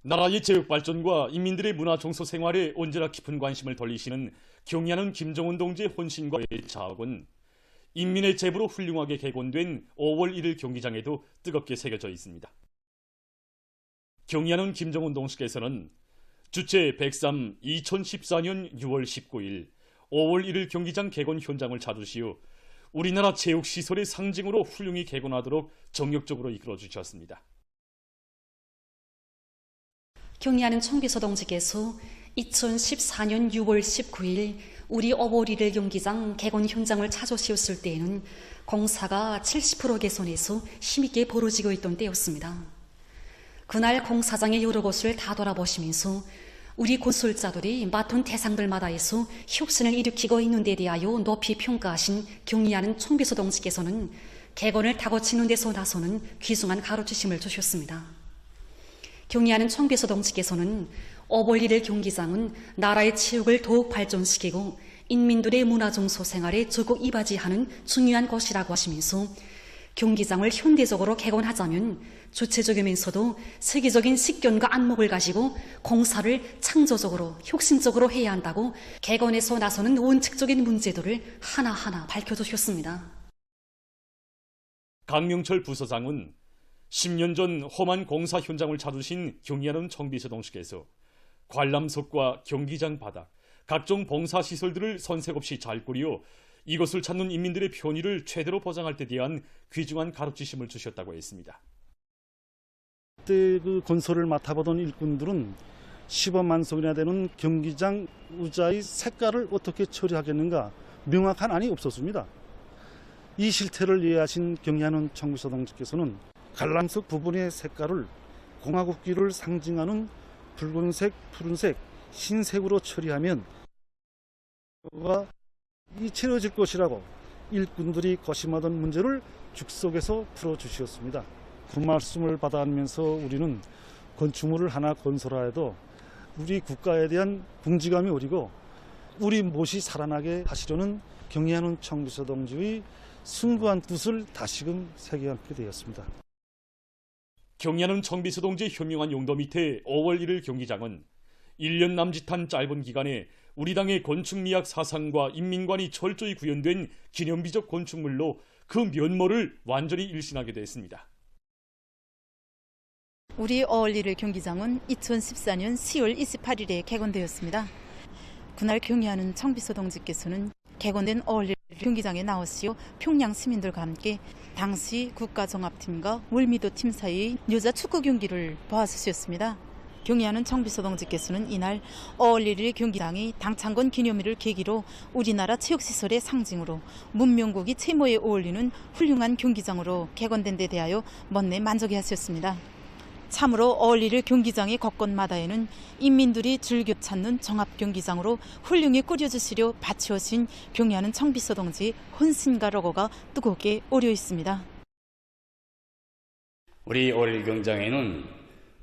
나라의 제육 발전과 인민들의 문화 정서 생활에 언제나 깊은 관심을 돌리시는 경의하는 김정은 동지의 헌신과 자학은 인민의 제부로 훌륭하게 개건된 5월 1일 경기장에도 뜨겁게 새겨져 있습니다. 경의하는 김정은 동지께서는 주체 103 2014년 6월 19일 5월 1일 경기장 개건 현장을 찾으시어 우리나라 체육시설의 상징으로 훌륭히 개건하도록 정력적으로 이끌어 주셨습니다. 경의하는 청비서 동지께서 2014년 6월 19일 우리 5월 1일 경기장 개건 현장을 찾으셨을 때에는 공사가 70% 개선해서 힘있게 벌어지고 있던 때였습니다. 그날 공사장의 여러 곳을 다 돌아보시면서 우리 건설자들이 맡은 대상들마다에서 혁신을 일으키고 있는 데 대하여 높이 평가하신 경의하는 청비서 동지께서는 개건을 다고치는 데서 나서는 귀중한 가르치심을 주셨습니다. 경의하는 청비서 동지께서는 5월 1일 경기장은 나라의 체육을 더욱 발전시키고 인민들의 문화정서 생활에 적극 이바지하는 중요한 것이라고 하시면서 경기장을 현대적으로 개건하자면 주체적이면서도 세계적인 식견과 안목을 가지고 공사를 창조적으로 혁신적으로 해야 한다고 개건에서 나서는 원칙적인 문제들을 하나하나 밝혀주셨습니다. 강명철 부서장은 10년 전 험한 공사 현장을 찾으신 경의하는 청비서 동지께서 관람석과 경기장 바닥, 각종 봉사시설들을 선색 없이 잘 꾸려 이것을 찾는 인민들의 편의를 최대로 보장할 때 대한 귀중한 가르치심을 주셨다고 했습니다. 그때 그 건설을 맡아보던 일꾼들은 10억 석이나 되는 경기장 의자의 색깔을 어떻게 처리하겠는가 명확한 안이 없었습니다. 이 실태를 이해하신 경의하는 청비서 동지께서는 관람석 부분의 색깔을 공화국기를 상징하는 붉은색, 푸른색, 흰색으로 처리하면 이채워질 것이라고 일꾼들이 고심하던 문제를 죽속에서 풀어주셨습니다. 그 말씀을 받아가면서 우리는 건축물을 하나 건설하여도 우리 국가에 대한 궁지감이 어리고 우리 못이 살아나게 하시려는 경의하는 청비서 동지의 숭고한 뜻을 다시금 새겨안게 되었습니다. 경의하는 청비서 동지의 현명한 용도 밑에 5월 1일 경기장은 1년 남짓한 짧은 기간에 우리 당의 건축미학 사상과 인민관이 철저히 구현된 기념비적 건축물로 그 면모를 완전히 일신하게 됐습니다. 우리 5월 1일 경기장은 2014년 10월 28일에 개건되었습니다. 그날 경의하는 청비서 동지께서는 개건된 5월 1일 경기장에 나오시어 평양 시민들과 함께 당시 국가종합팀과 월미도 팀 사이의 여자 축구 경기를 보아주셨습니다. 경의하는 청비서 동지께서는 이날 5월 1일 경기장이 당창건 기념일을 계기로 우리나라 체육시설의 상징으로 문명국이 채모에 어울리는 훌륭한 경기장으로 개건된 데 대하여 먼내 만족해하셨습니다. 참으로 5월 1일 경기장의 곳곳마다에는 인민들이 즐겨 찾는 종합경기장으로 훌륭히 꾸려주시려 바치오신 경의하는 청비서 동지의 헌신과 로고가 뜨겁게 오려 있습니다. 우리 5월 1일 경기장에는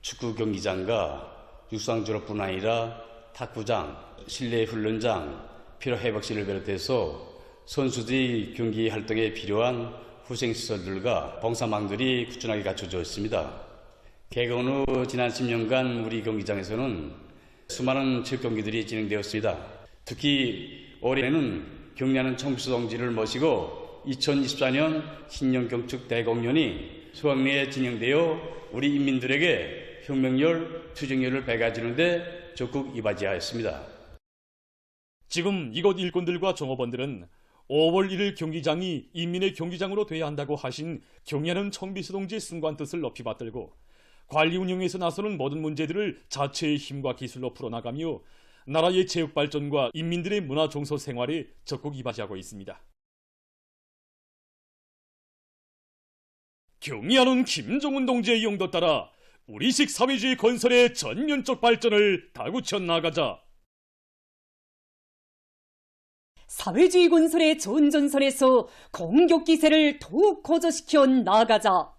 축구 경기장과 육상 졸업뿐 아니라 탁구장, 실내 훈련장, 피로 회복실을 비롯해서 선수들이 경기 활동에 필요한 후생시설들과 봉사망들이 꾸준하게 갖춰져 있습니다. 개건 후 지난 10년간 우리 경기장에서는 수많은 체육 경기들이 진행되었습니다. 특히 올해는 경의하는 청비서 동지를 모시고 2024년 신년경축 대공연이 수학리에 진행되어 우리 인민들에게 혁명열, 투쟁열을 배가지는 데 적극 이바지하였습니다. 지금 이곳 일꾼들과 종업원들은 5월 1일 경기장이 인민의 경기장으로 돼야 한다고 하신 경의하는 청비서 동지의 순고한 뜻을 높이 받들고 관리 운영에서 나서는 모든 문제들을 자체의 힘과 기술로 풀어나가며 나라의 체육 발전과 인민들의 문화 정서 생활에 적극 이바지하고 있습니다. 경의하는 김정은 동지의 용도 따라 우리식 사회주의 건설의 전면적 발전을 다구쳐 나가자. 사회주의 건설의 전전선에서 공격 기세를 더욱 고조시켜 나가자.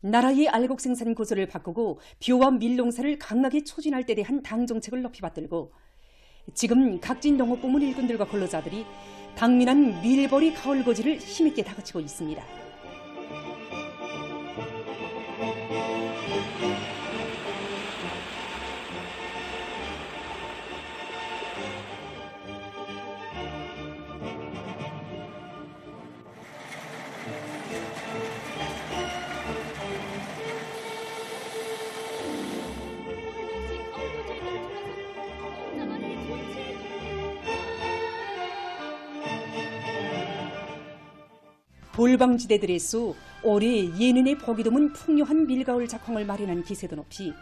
나라의 알곡 생산 구조를 바꾸고 벼와 밀농사를 강하게 촉진할 때 대한 당 정책을 높이 받들고 지금 각진 농업부문 일꾼들과 근로자들이 당면한 밀벌이 가을거지를 힘있게 다그치고 있습니다. 볼방지대들에서 올해 예년에 보기 드문 풍요한 밀가을 작황을 마련한 기세도 높이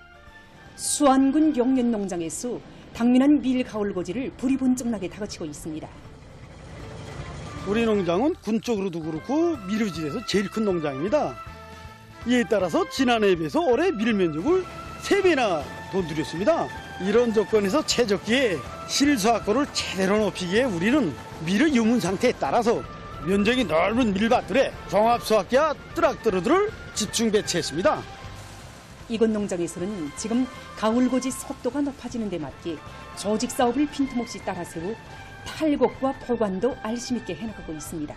수안군 용년농장에서 당면한 밀가을거지를 불이 번쩍나게 다그치고 있습니다. 우리 농장은 군 쪽으로도 그렇고 밀우지에서 제일 큰 농장입니다. 이에 따라서 지난해에 비해서 올해 밀 면적을 3배나 더 늘렸습니다. 이런 조건에서 최적기에 실수확고를 제대로 높이기에 우리는 밀의 유문 상태에 따라서 면적이 넓은 밀밭들에 종합수확기와 트랙터들을 집중 배치했습니다. 이곳 농장에서는 지금 가을거지 속도가 높아지는 데 맞게 조직 사업을 빈틈없이 따라 세우 탈곡과 보관도 알심 있게 해나가고 있습니다.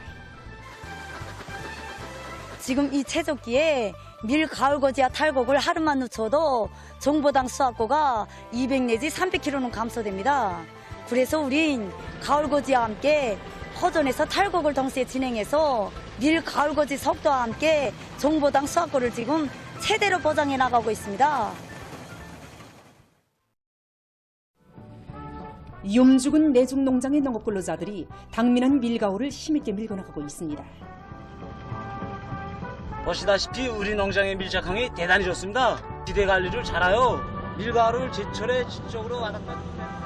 지금 이 채적기에 밀 가을거지와 탈곡을 하루만 늦춰도 정보당 수확고가 200 내지 300kg는 감소됩니다. 그래서 우린 가을거지와 함께 허전에서 탈곡을 동시에 진행해서 밀 가을거지 속도와 함께 정보당 수확고를 지금 최대로 보장해 나가고 있습니다. 염죽은 내중농장의 농업근로자들이 당면한 밀가을을 힘있게 밀고 나가고 있습니다. 보시다시피 우리 농장의 밀작황이 대단히 좋습니다. 지대 관리를 잘하여 밀가을을 제철에 지적으로 와닿습니다.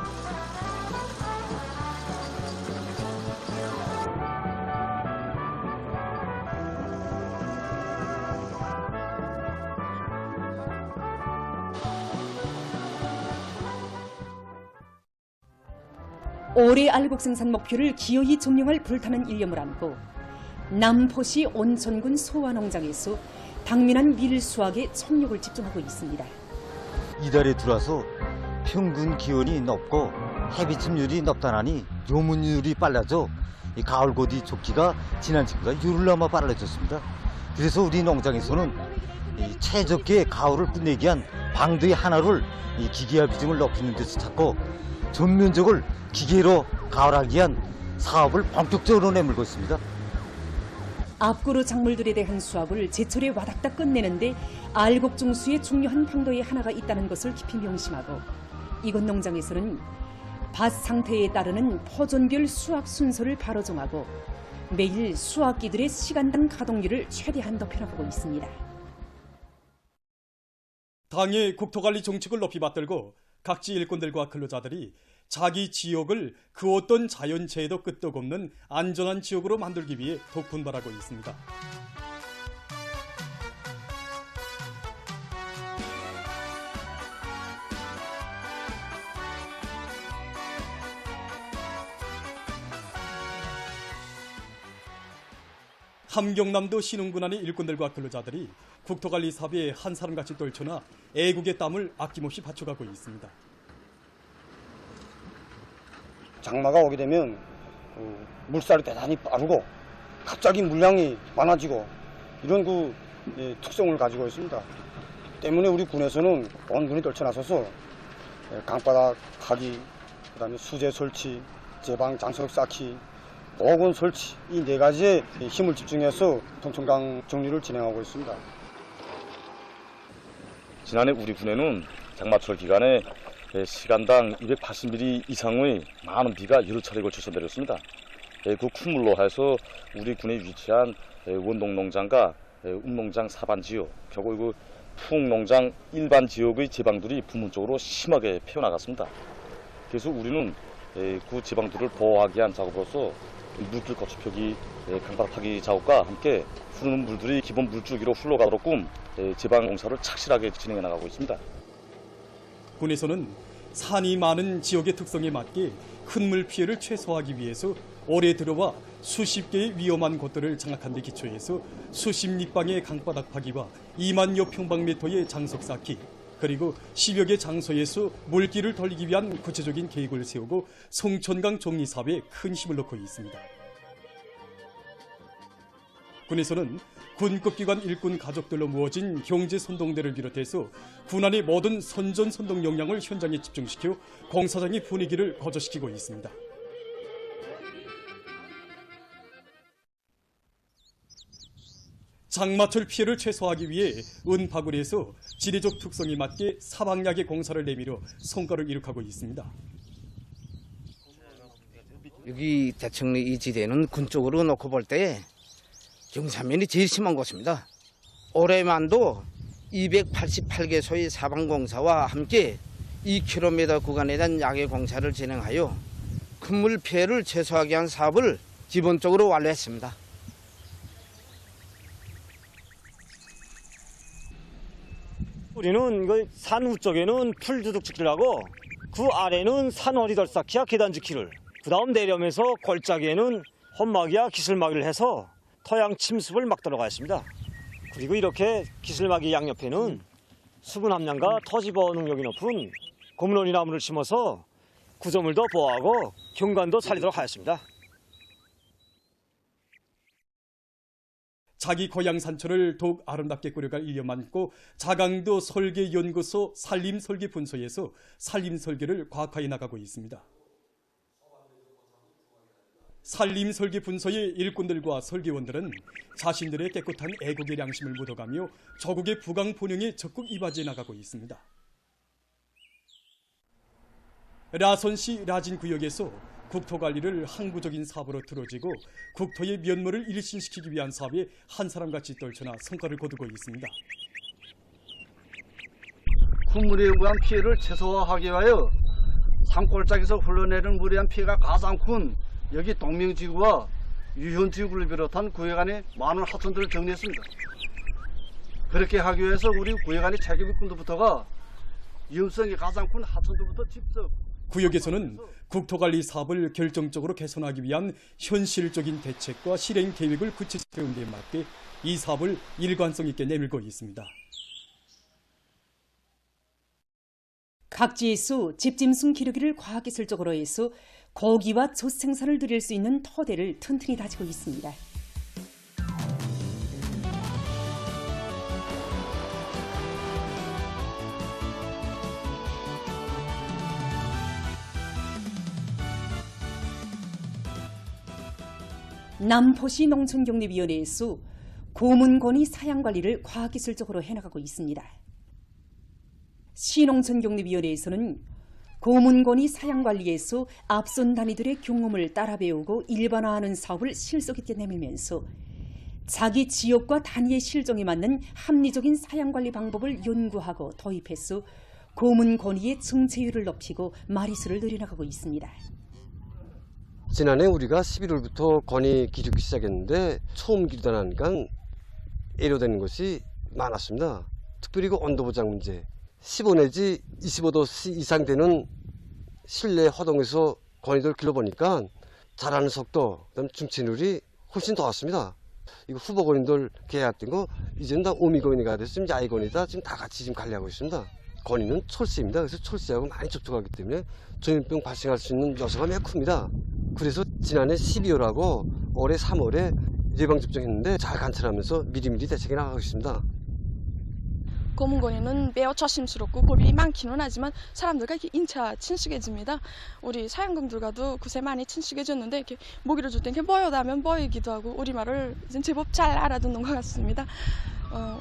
올해 알곡 생산 목표를 기어이 점령할 불타는 일념을 안고 남포시 온천군 소화농장에서 당면한 밀 수확에 총력을 집중하고 있습니다. 이달에 들어와서 평균 기온이 높고 해비침률이 높다나니 요문율이 빨라져 이 가을고디 족기가 지난주보다 열흘 넘어 빨라졌습니다. 그래서 우리 농장에서는 이 최적기에 가을을 끝내기 위한 방도의 하나를 이 기계화 비중을 높이는 데서 찾고 전면적을 기계로 가을하기 위한 사업을 본격적으로 내밀고 있습니다. 앞으로 작물들에 대한 수확을 제철에 와닥닥 끝내는데 알곡 중수의 중요한 방도의 하나가 있다는 것을 깊이 명심하고 이곳 농장에서는 밭 상태에 따르는 포존별 수확 순서를 바로 정하고 매일 수확기들의 시간당 가동률을 최대한 높여나가고 있습니다. 당의 국토관리 정책을 높이 받들고 각지 일꾼들과 근로자들이 자기 지역을 그 어떤 자연재해도 끄떡없는 안전한 지역으로 만들기 위해 독분발하고 있습니다. 함경남도 신흥군안의 일꾼들과 근로자들이 국토관리 사업에 한 사람같이 떨쳐나 애국의 땀을 아낌없이 바쳐가고 있습니다. 장마가 오게 되면 물살이 대단히 빠르고 갑자기 물량이 많아지고 이런 특성을 가지고 있습니다. 때문에 우리 군에서는 온 군이 떨쳐나서서 강바닥 하기, 그다음에 수제 설치, 제방 장소력 쌓기, 보건 설치 이 4가지에 힘을 집중해서 통천강 정리를 진행하고 있습니다. 지난해 우리 군에는 장마철 기간에 시간당 280mm 이상의 많은 비가 여러 차례 걸쳐서 내렸습니다. 그 콧물로 해서 우리 군에 위치한 원동농장과 음농장 사반 지역, 결국 그 풍농장 일반 지역의 지방들이 부문적으로 심하게 피어나갔습니다. 그래서 우리는 그 지방들을 보호하기 위한 작업으로서 물길 거치표기, 강바닥 파기 작업과 함께 흐르는 물들이 기본 물줄기로 흘러가도록끔 지방 공사를 착실하게 진행해 나가고 있습니다. 군에서는 산이 많은 지역의 특성에 맞게 큰 물 피해를 최소화하기 위해서 올해 들어와 수십 개의 위험한 곳들을 장악한 데 기초해서 수십立방의 강바닥 파기와 2만여 평방미터의 장석 쌓기, 그리고 10여 개 장소에서 물기를 돌리기 위한 구체적인 계획을 세우고 송천강 정리 사업에 큰 힘을 넣고 있습니다. 군에서는 군급기관 일꾼 가족들로 모아진 경제 선동대를 비롯해서 군안의 모든 선전 선동 역량을 현장에 집중시켜 공사장의 분위기를 거저시키고 있습니다. 장마철 피해를 최소화하기 위해 은파군에서 지리적 특성에 맞게 사방약의 공사를 내밀어 성과를 이룩하고 있습니다. 여기 대청리 이 지대는 군 쪽으로 놓고 볼 때 경사면이 제일 심한 곳입니다. 올해만도 288개소의 사방공사와 함께 2km 구간에 대한 야외 공사를 진행하여 큰물 피해를 최소화하기 위한 사업을 기본적으로 완료했습니다. 우리는 산 우쪽에는 풀두둑 짓기를 하고 그 아래는 산허리덜 쌓기와 계단 짓기를, 그 다음 내려오면서 골짜기에는 험막이와 기슬막이를 해서 토양 침습을 막도록 하였습니다. 그리고 이렇게 기슬막이 양옆에는 수분 함량과 토지보호 능력이 높은 고무너리 나무를 심어서 구조물도 보호하고 경관도 살리도록 하였습니다. 자기 고향 산천을 더욱 아름답게 꾸려갈 일념 안고 자강도 설계연구소 산림설계분소에서 산림설계를 과학화해 나가고 있습니다. 산림설계분소의 일꾼들과 설계원들은 자신들의 깨끗한 애국의 양심을 묻어가며 조국의 부강 본영에 적극 이바지해 나가고 있습니다. 라선시 라진구역에서 국토관리를 항구적인 사업으로 들어지고 국토의 면모를 일신시키기 위한 사업에 한 사람같이 떨쳐나 성과를 거두고 있습니다. 굿물에 의한 피해를 최소화하기 위하여 산골짜기에서 흘러내리는 물에 의한 피해가 가장 큰 여기 동명지구와 유현지구를 비롯한 구역 안에 많은 하천들을 정리했습니다. 그렇게 하기 위해서 우리 구역 안의 책임꾼들부터가 위험성이 가장 큰 하천들부터 직접 구역에서는 국토관리 사업을 결정적으로 개선하기 위한 현실적인 대책과 실행 계획을 구체적으로 세운 데 맞게 이 사업을 일관성 있게 내밀고 있습니다. 각지에서 집짐승 기르기를 과학기술적으로 해서 고기와 젖 생산을 누릴 수 있는 토대를 튼튼히 다지고 있습니다. 남포시 농촌격리위원회에서 고문권의 사양관리를 과학기술적으로 해나가고 있습니다. 시농촌격리위원회에서는 고문권의 사양관리에서 앞선 단위들의 경험을 따라 배우고 일반화하는 사업을 실속 있게 내밀면서 자기 지역과 단위의 실정에 맞는 합리적인 사양관리 방법을 연구하고 도입해서 고문 권위의 정체율을 높이고 마리수를 늘려나가고 있습니다. 지난해 우리가 11월부터 권위 기르기 시작했는데 처음 기르다 나니까 애로되는 것이 많았습니다. 특별히 그 온도 보장 문제. 15 내지 25도 이상 되는 실내 허동에서 권위를 길러보니까 자라는 속도, 그다음 중체율이 훨씬 더 왔습니다. 이거 후보 권위들 계약된 거 이제는 다 오미 권위가 됐으면 야이 권위다 지금 다 같이 지금 관리하고 있습니다. 권위는 철새입니다. 그래서 철새하고 많이 접촉하기 때문에 전염병 발생할 수 있는 요소가 매우 큽니다. 그래서 지난해 12월하고 올해 3월에 예방접종했는데 잘 관찰하면서 미리미리 대책이 나가고 있습니다. 고문권위는 매우 조심스럽고 겁이 많기는 하지만 사람들과 이렇게 인차 친숙해집니다. 우리 사양공들과도 그새 많이 친숙해졌는데 이렇게 모기를 줄 때 이렇게 보여다 하면 보이기도 하고 우리말을 이제 제법 잘 알아듣는 것 같습니다.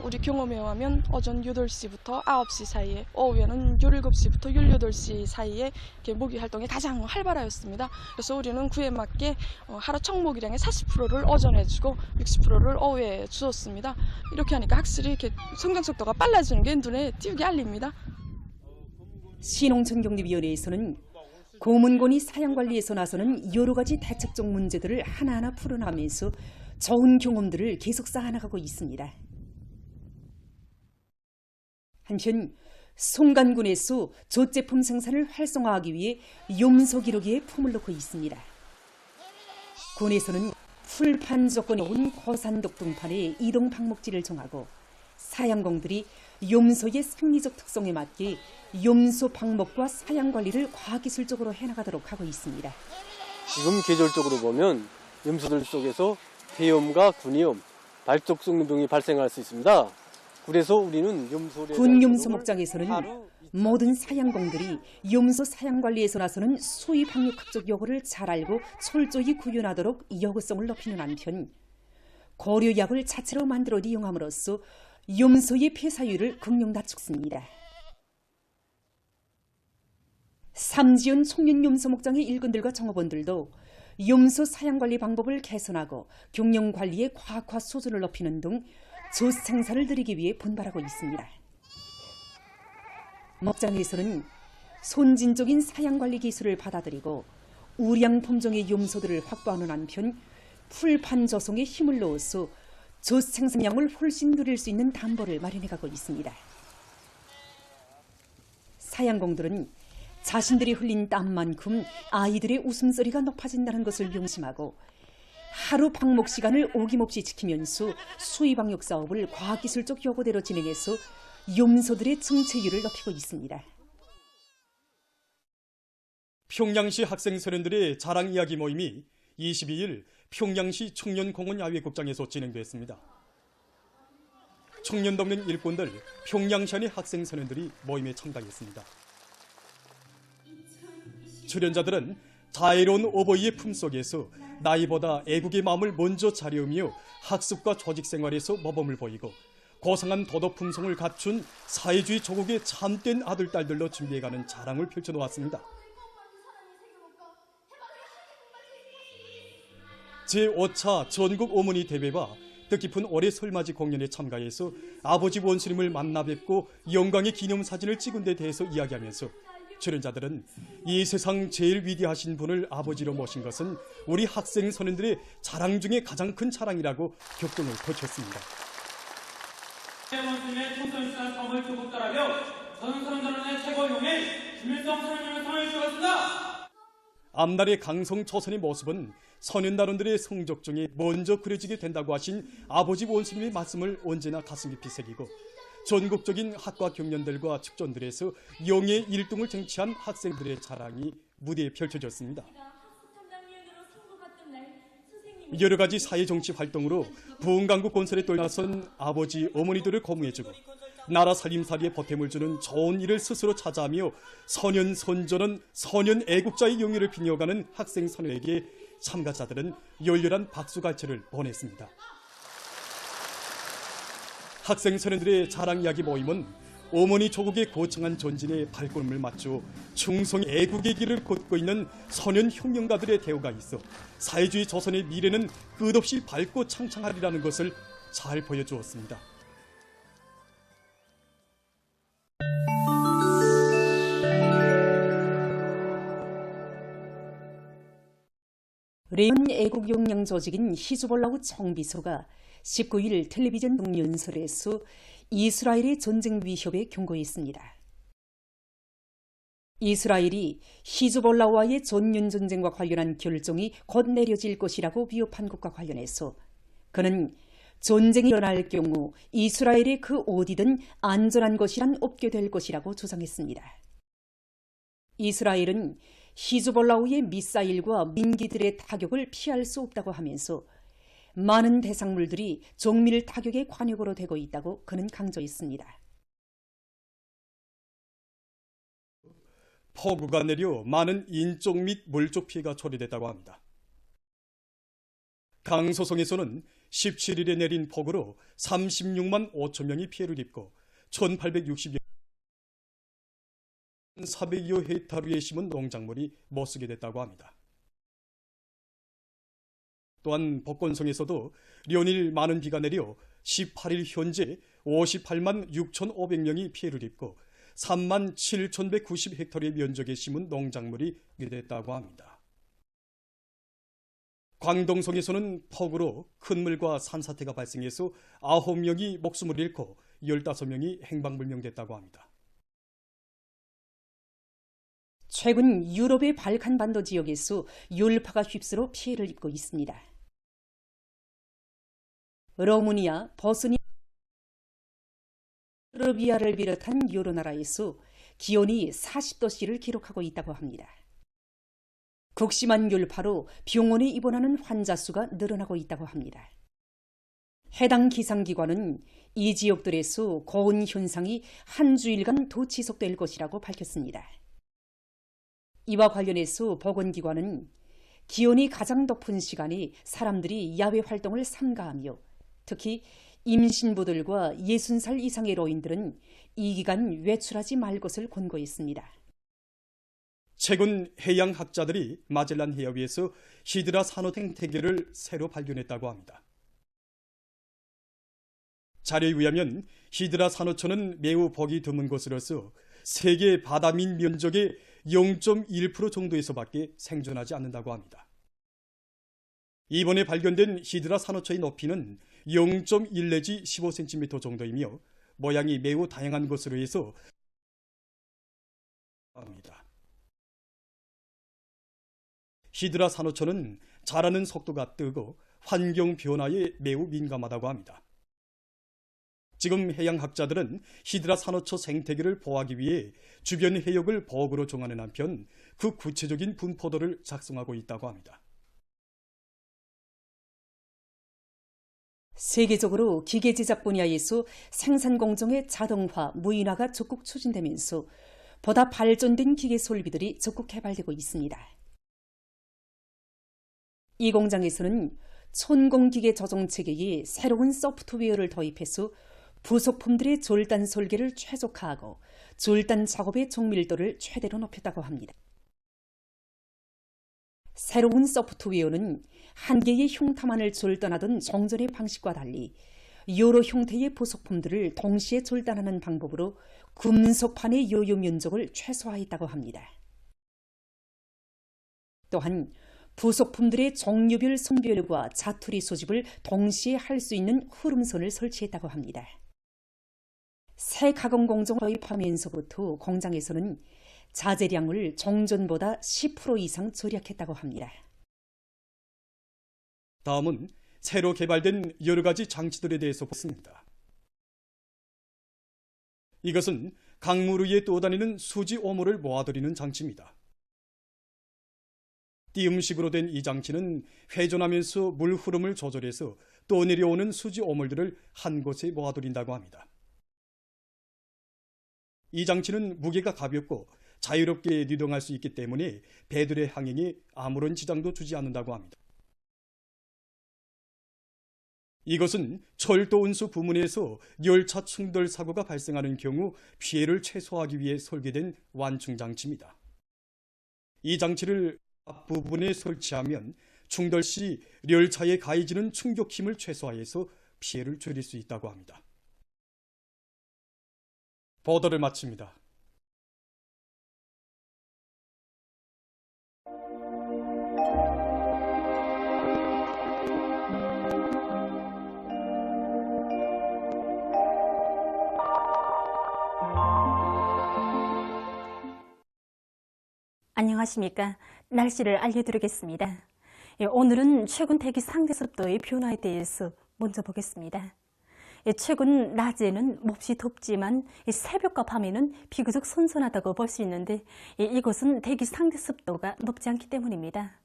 우리 경험에 의하면 오전 8시부터 9시 사이에, 오후에는 17시부터 18시 사이에 이렇게 모기 활동이 가장 활발하였습니다. 그래서 우리는 그에 맞게 하루 청모기량의 40%를 오전에 주고 60%를 오후에 주었습니다. 이렇게 하니까 확실히 이렇게 성장 속도가 빨라지는 게 눈에 띄게 알립니다. 시농촌격리위원회에서는 고문권위 사양관리에서 나서는 여러 가지 대책적 문제들을 하나하나 풀어나가면서 좋은 경험들을 계속 쌓아나가고 있습니다. 한편 송간군에서 젖제품 생산을 활성화하기 위해 염소 기르기에 품을 놓고 있습니다. 군에서는 풀판 조건에 온 고산독 등판에 이동 방목지를 정하고 사양공들이 염소의 생리적 특성에 맞게 염소 방목과 사양 관리를 과기술적으로 해나가도록 하고 있습니다. 지금 계절적으로 보면 염소들 속에서 폐염과 군염, 발족성 등이 발생할 수 있습니다. 그래서 우리는 군염소 목장에서는 모든 사양공들이 염소 사양 관리에서 나서는 수의 방역학적 요구를 잘 알고 철저히 구현하도록 요구성을 높이는 한편 고려약을 자체로 만들어 이용함으로써 염소의 폐사율을 극력 낮췄습니다. 삼지연 청년염소 목장의 일꾼들과 종업원들도 염소 사양관리 방법을 개선하고 경영관리의 과학화 수준을 높이는 등 젖 생산을 늘리기 위해 분발하고 있습니다. 목장에서는 선진적인 사양관리 기술을 받아들이고 우량 품종의 염소들을 확보하는 한편 풀판 조성에 힘을 넣어서 젖 생산량을 훨씬 늘릴 수 있는 담보를 마련해가고 있습니다. 사양공들은 자신들이 흘린 땀만큼 아이들의 웃음소리가 높아진다는 것을 명심하고 하루 방목 시간을 어김없이 지키면서 수의방역 사업을 과학기술적 요구대로 진행해서 염소들의 증체율을 높이고 있습니다. 평양시 학생소년들의 자랑 이야기 모임이 22일 평양시 청년공원야외극장에서 진행됐습니다. 청년 동맹 일꾼들 평양시안의 학생소년들이 모임에 참가했습니다. 출연자들은 자애로운 어버이의 품속에서 나이보다 애국의 마음을 먼저 자려우며 학습과 조직생활에서 모범을 보이고 고상한 도덕 품성을 갖춘 사회주의 조국의 참된 아들, 딸들로 준비해가는 자랑을 펼쳐놓았습니다. 제5차 전국 어머니 대회와 뜻깊은 올해 설맞이 공연에 참가해서 아버지 원수님을 만나 뵙고 영광의 기념사진을 찍은 데 대해서 이야기하면서 출연자들은 이 세상 제일 위대하신 분을 아버지로 모신 것은 우리 학생 소년들의 자랑 중에 가장 큰 자랑이라고 격동을 거쳤습니다. 원수님의 총선수한 성을 두고 따라며 저는 선전원의 최고 용인 김일성 선생님의 성을 주었습니다. 앞날의 강성 조선의 모습은 소년단원들의 성적 중에 먼저 그려지게 된다고 하신 아버지 원수님의 말씀을 언제나 가슴 깊이 새기고 전국적인 학과 경연들과 축전들에서 영예 1등을 쟁취한 학생들의 자랑이 무대에 펼쳐졌습니다. 여러 가지 사회정치 활동으로 부흥강국 건설에 떠나선 아버지, 어머니들을 고무해주고 나라 살림살이에 보탬을 주는 좋은 일을 스스로 찾아하며 소년 선전은 소년 애국자의 영예를 빛내어가는 학생 소녀에게 참가자들은 열렬한 박수갈채를 보냈습니다. 학생 소년들의 자랑 이야기 모임은 어머니 조국의 거창한 전진에 발걸음을 맞추어 충성 애국의 길을 걷고 있는 소년 혁명가들의 대우가 있어 사회주의 조선의 미래는 끝없이 밝고 창창하리라는 것을 잘 보여주었습니다. 레온 애국 역량 조직인 히즈볼라흐 총비서가 19일 텔레비전 동연설에서 이스라엘의 전쟁 위협에 경고했습니다. 이스라엘이 히즈볼라와의 전면 전쟁과 관련한 결정이 곧 내려질 것이라고 위협한 것과 관련해서 그는 전쟁이 일어날 경우 이스라엘의 그 어디든 안전한 것이란 없게 될 것이라고 주장했습니다. 이스라엘은 히즈볼라흐의 미사일과 민기들의 타격을 피할 수 없다고 하면서 많은 대상물들이 정밀 타격의 관역으로 되고 있다고 그는 강조했습니다. 폭우가 내려 많은 인적 및 물적 피해가 초래됐다고 합니다. 강소성에서는 17일에 내린 폭우로 36만 5천 명이 피해를 입고 1860여 400여 헥타르에 심은 농작물이 못쓰게 됐다고 합니다. 또한 복건성에서도 연일 많은 비가 내려 18일 현재 58만 6,500명이 피해를 입고 3만 7,190헥타르의 면적에 심은 농작물이 됐다고 합니다. 광동성에서는 폭우로 큰 물과 산사태가 발생해서 9명이 목숨을 잃고 15명이 행방불명됐다고 합니다. 최근 유럽의 발칸 반도 지역에서 열파가 휩쓸어 피해를 입고 있습니다. 로마니아, 보스니아 세르비아를 비롯한 여러 나라에서 기온이 40도씨를 기록하고 있다고 합니다. 극심한 열파로 병원에 입원하는 환자 수가 늘어나고 있다고 합니다. 해당 기상기관은 이 지역들에서 고온 현상이 한 주일간 더 지속될 것이라고 밝혔습니다. 이와 관련해서 보건기관은 기온이 가장 높은 시간에 사람들이 야외 활동을 삼가하며 특히 임신부들과 60살 이상의 노인들은 이 기간 외출하지 말 것을 권고했습니다. 최근 해양학자들이 마젤란 해협에서 히드라 산호 생태계를 새로 발견했다고 합니다. 자료에 의하면 히드라 산호초는 매우 보기 드문 것으로서 세계 바다민 면적의 0.1% 정도에서밖에 생존하지 않는다고 합니다. 이번에 발견된 히드라 산호초의 높이는 0.1 내지 15cm 정도이며 모양이 매우 다양한 것으로 해서 합니다. 히드라 산호초는 자라는 속도가 뜨고 환경 변화에 매우 민감하다고 합니다. 지금 해양학자들은 히드라 산호초 생태계를 보호하기 위해 주변 해역을 보호구로 정하는 한편 그 구체적인 분포도를 작성하고 있다고 합니다. 세계적으로 기계 제작 분야에서 생산 공정의 자동화, 무인화가 적극 추진되면서 보다 발전된 기계 설비들이 적극 개발되고 있습니다. 이 공장에서는 천공기계 조정 체계에 새로운 소프트웨어를 도입해서 부속품들의 절단 설계를 최적화하고 절단 작업의 정밀도를 최대로 높였다고 합니다. 새로운 소프트웨어는 한 개의 흉터만을 절단하던 정전의 방식과 달리 여러 형태의 부속품들을 동시에 절단하는 방법으로 금속판의 여유 면적을 최소화했다고 합니다. 또한 부속품들의 종류별 선별과 자투리 소집을 동시에 할 수 있는 흐름선을 설치했다고 합니다. 새 가공 공정을 도입하면서부터 공장에서는 자재량을 종전보다 10% 이상 절약했다고 합니다. 다음은 새로 개발된 여러 가지 장치들에 대해서 보겠습니다. 이것은 강물 위에 떠다니는 수지 오물을 모아들이는 장치입니다. 띄음식으로 된 이 장치는 회전하면서 물 흐름을 조절해서 떠내려오는 수지 오물들을 한 곳에 모아들인다고 합니다. 이 장치는 무게가 가볍고 자유롭게 이동할 수 있기 때문에 배들의 항행에 아무런 지장도 주지 않는다고 합니다. 이것은 철도 운수 부문에서 열차 충돌 사고가 발생하는 경우 피해를 최소화하기 위해 설계된 완충 장치입니다. 이 장치를 앞부분에 설치하면 충돌 시 열차에 가해지는 충격 힘을 최소화해서 피해를 줄일 수 있다고 합니다. 보도를 마칩니다. 안녕하십니까. 날씨를 알려드리겠습니다. 오늘은 최근 대기 상대 습도의 변화에 대해서 먼저 보겠습니다. 최근 낮에는 몹시 덥지만 새벽과 밤에는 비교적 선선하다고 볼 수 있는데 이것은 대기 상대 습도가 높지 않기 때문입니다.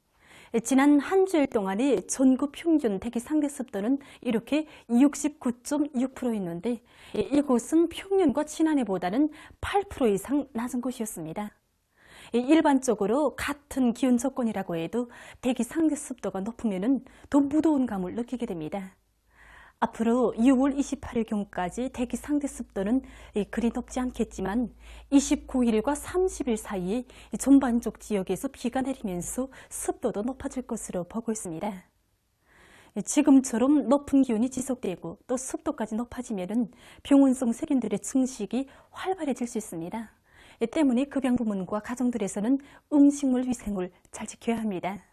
지난 한 주일 동안의 전국 평균 대기 상대 습도는 이렇게 69.6%였는데 이곳은 평년과 지난해보다는 8% 이상 낮은 곳이었습니다. 일반적으로 같은 기온 조건이라고 해도 대기 상대 습도가 높으면 더 무더운 감을 느끼게 됩니다. 앞으로 6월 28일경까지 대기 상대 습도는 그리 높지 않겠지만 29일과 30일 사이에 전반적 지역에서 비가 내리면서 습도도 높아질 것으로 보고 있습니다. 지금처럼 높은 기온이 지속되고 또 습도까지 높아지면 병원성 세균들의 증식이 활발해질 수 있습니다. 때문에 급양부문과 가정들에서는 음식물 위생을 잘 지켜야 합니다.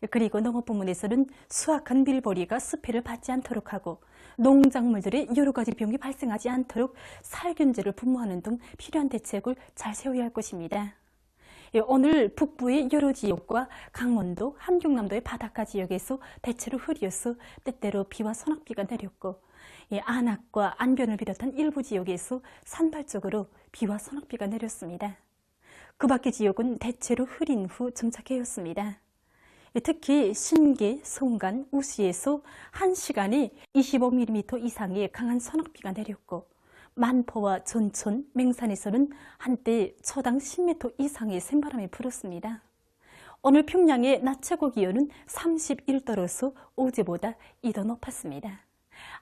그리고 농업부문에서는 수확한 밀보리가 습해를 받지 않도록 하고 농작물들의 여러 가지 병이 발생하지 않도록 살균제를 분무하는 등 필요한 대책을 잘 세워야 할 것입니다. 오늘 북부의 여러 지역과 강원도, 함경남도의 바닷가 지역에서 대체로 흐렸어 때때로 비와 소낙비가 내렸고 안악과 안변을 비롯한 일부 지역에서 산발적으로 비와 소낙비가 내렸습니다. 그 밖의 지역은 대체로 흐린 후 정착해였습니다. 특히 신계, 성간, 우시에서 1시간에 25mm 이상의 강한 소낙비가 내렸고 만포와 전천, 맹산에서는 한때 초당 10m 이상의 샘바람이 불었습니다. 오늘 평양의 낮 최고 기온은 31도로서 어제보다 2도 높았습니다.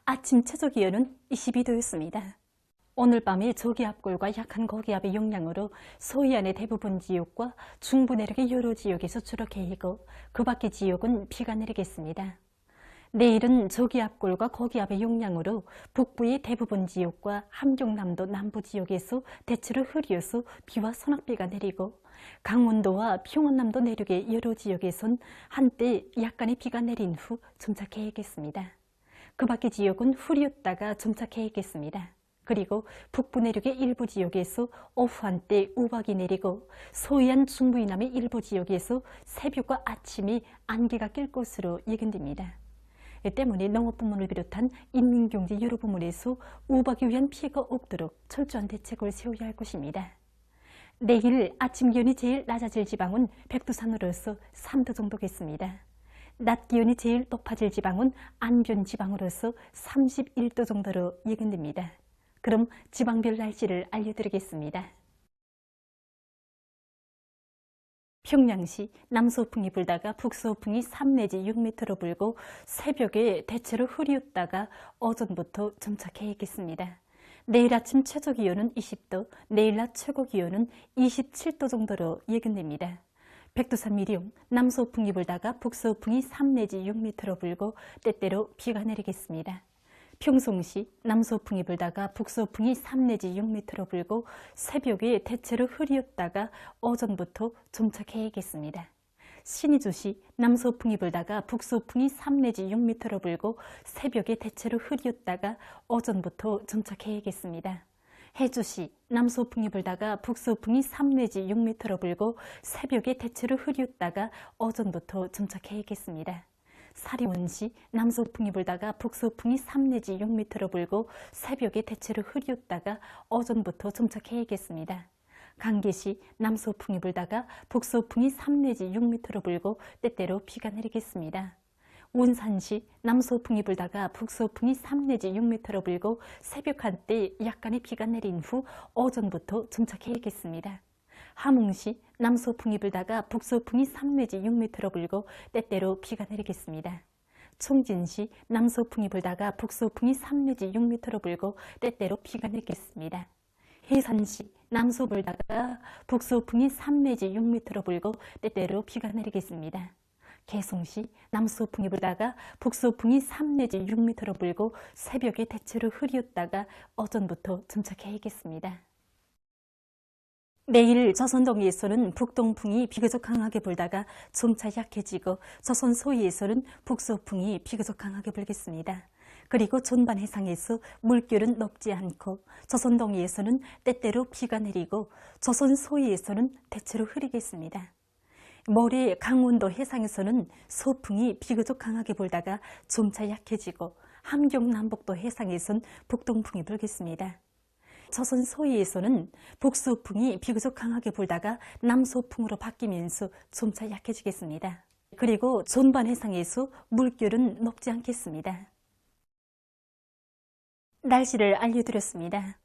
아침 최저 기온은 22도였습니다. 오늘 밤에 저기압골과 약한 고기압의 영향으로 서해안의 대부분 지역과 중부 내륙의 여러 지역에서 주로 개이고 그 밖의 지역은 비가 내리겠습니다. 내일은 저기압골과 고기압의 영향으로 북부의 대부분 지역과 함경남도 남부 지역에서 대체로 흐려서 비와 소낙비가 내리고 강원도와 평안남도 내륙의 여러 지역에선 한때 약간의 비가 내린 후 점차 개이겠습니다. 그 밖의 지역은 흐렸다가 점차 개이겠습니다. 그리고 북부 내륙의 일부 지역에서 오후 한때 우박이 내리고 서해안 중부 이남의 일부 지역에서 새벽과 아침에 안개가 낄 것으로 예견됩니다. 때문에 농업부문을 비롯한 인민경제 여러 부문에서 우박에 의한 피해가 없도록 철저한 대책을 세워야 할 것입니다. 내일 아침 기온이 제일 낮아질 지방은 백두산으로서 3도 정도겠습니다. 낮 기온이 제일 높아질 지방은 안변 지방으로서 31도 정도로 예견됩니다. 그럼 지방별 날씨를 알려드리겠습니다. 평양시 남서풍이 불다가 북서풍이 3 내지 6m로 불고 새벽에 대체로 흐렸다가 오전부터 점차 개겠습니다. 내일 아침 최저 기온은 20도, 내일 낮 최고 기온은 27도 정도로 예견됩니다. 백두산 미령 남서풍이 불다가 북서풍이 3 내지 6m로 불고 때때로 비가 내리겠습니다. 평송시 남서풍이 불다가 북서풍이 3 내지 6m로 불고 새벽에 대체로 흐렸다가 오전부터 점차 개겠습니다. 신의주시 남서풍이 불다가 북서풍이 3 내지 6m로 불고 새벽에 대체로 흐렸다가 오전부터 점차 개겠습니다. 해주시 남서풍이 불다가 북서풍이 3 내지 6m로 불고 새벽에 대체로 흐렸다가 오전부터 점차 개겠습니다. 사리원시 남서풍이 불다가 북서풍이 3 내지 6m로 불고 새벽에 대체로 흐렸다가 오전부터 점차 개겠습니다. 강계시 남서풍이 불다가 북서풍이 3 내지 6m로 불고 때때로 비가 내리겠습니다. 운산시 남서풍이 불다가 북서풍이 3 내지 6m로 불고 새벽 한때 약간의 비가 내린 후 오전부터 점차 개겠습니다. 함흥시 남서풍이 불다가 북서풍이 3 내지 6m로 불고 때때로 비가 내리겠습니다. 총진시 남서풍이 불다가 북서풍이 3 내지 6m로 불고 때때로 비가 내리겠습니다. 해산시 남서 불다가 북서풍이 3 내지 6m로 불고 때때로 비가 내리겠습니다. 개송시 남서풍이 불다가 북서풍이 3 내지 6m로 불고 새벽에 대체로 흐렸다가 오전부터 점차 개겠습니다. 내일 조선동해에서는 북동풍이 비교적 강하게 불다가 점차 약해지고 조선 서해에서는 북서풍이 비교적 강하게 불겠습니다. 그리고 전반 해상에서 물결은 높지 않고 조선 동해에서는 때때로 비가 내리고 조선 서해에서는 대체로 흐리겠습니다. 모레 강원도 해상에서는 서풍이 비교적 강하게 불다가 점차 약해지고 함경 남북도 해상에선 북동풍이 불겠습니다. 조선 서해에서는 북서풍이 비교적 강하게 불다가 남서풍으로 바뀌면서 점차 약해지겠습니다. 그리고 전반 해상에서 물결은 높지 않겠습니다. 날씨를 알려드렸습니다.